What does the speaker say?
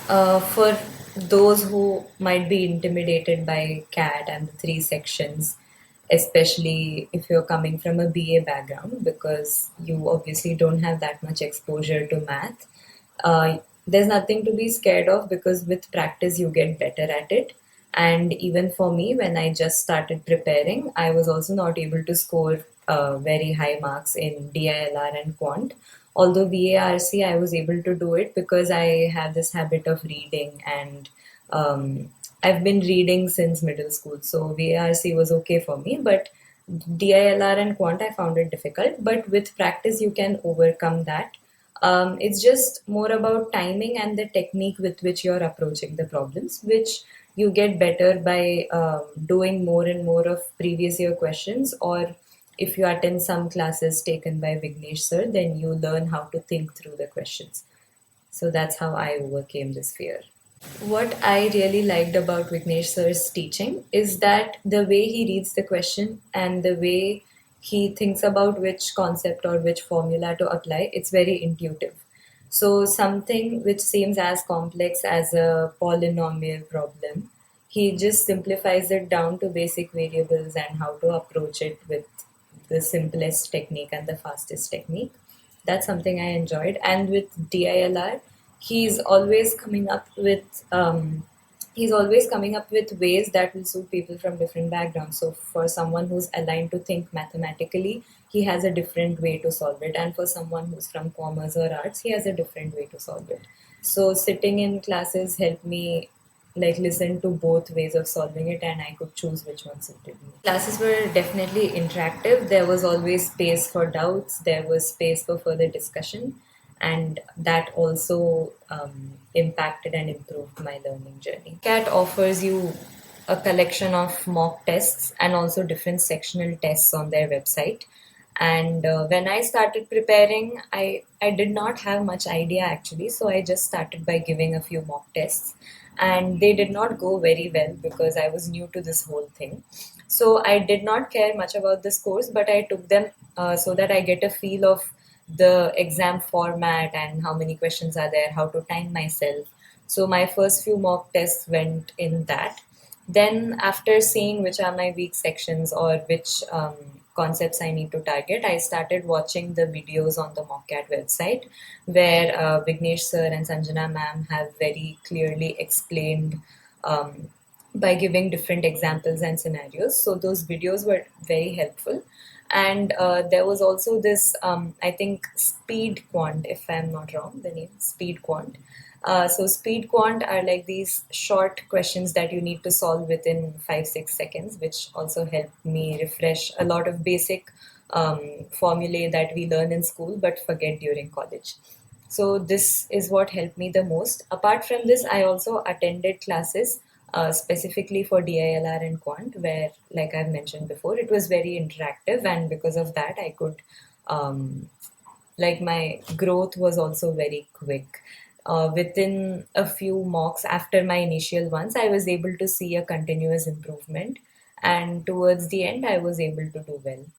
For those who might be intimidated by CAT and the three sections, especially if you're coming from a BA background, because you obviously don't have that much exposure to math, there's nothing to be scared of because with practice you get better at it. And even for me, when I just started preparing, I was also not able to score very high marks in DILR and quant. Although BARC, I was able to do it because I have this habit of reading, and I've been reading since middle school. So BARC was okay for me, but DILR and quant, I found it difficult. But with practice, you can overcome that. It's just more about timing and the technique with which you're approaching the problems, which you get better by doing more and more of previous year questions, or if you attend some classes taken by Vignesh sir, then you learn how to think through the questions. So that's how I overcame this fear. What I really liked about Vignesh sir's teaching is that the way he reads the question and the way he thinks about which concept or which formula to apply, it's very intuitive. So something which seems as complex as a polynomial problem, he just simplifies it down to basic variables and how to approach it with the simplest technique and the fastest technique. That's something I enjoyed. And with DILR, he's always coming up with he's always coming up with ways that will suit people from different backgrounds. So for someone who's aligned to think mathematically, he has a different way to solve it. And for someone who's from commerce or arts, he has a different way to solve it. So sitting in classes helped me like listen to both ways of solving it, and I could choose which one suited me. Classes were definitely interactive. There was always space for doubts, there was space for further discussion, and that also impacted and improved my learning journey. CAT offers you a collection of mock tests and also different sectional tests on their website. And when I started preparing, I did not have much idea actually, so I just started by giving a few mock tests. And they did not go very well because I was new to this whole thing. So I did not care much about the scores, but I took them so that I get a feel of the exam format and how many questions are there, how to time myself. So my first few mock tests went in that. Then, after seeing which are my weak sections or which concepts I need to target, I started watching the videos on the Mockat website where Vignesh sir and Sanjana ma'am have very clearly explained by giving different examples and scenarios. So, those videos were very helpful. And there was also this, I think, Speed Quant, if I'm not wrong, the name Speed Quant. So speed quant are like these short questions that you need to solve within 5-6 seconds, which also helped me refresh a lot of basic formulae that we learn in school but forget during college. So this is what helped me the most. Apart from this, I also attended classes specifically for DILR and quant, where, like I've mentioned before, it was very interactive, and because of that, I could like my growth was also very quick. Within a few mocks after my initial ones, I was able to see a continuous improvement, and towards the end, I was able to do well.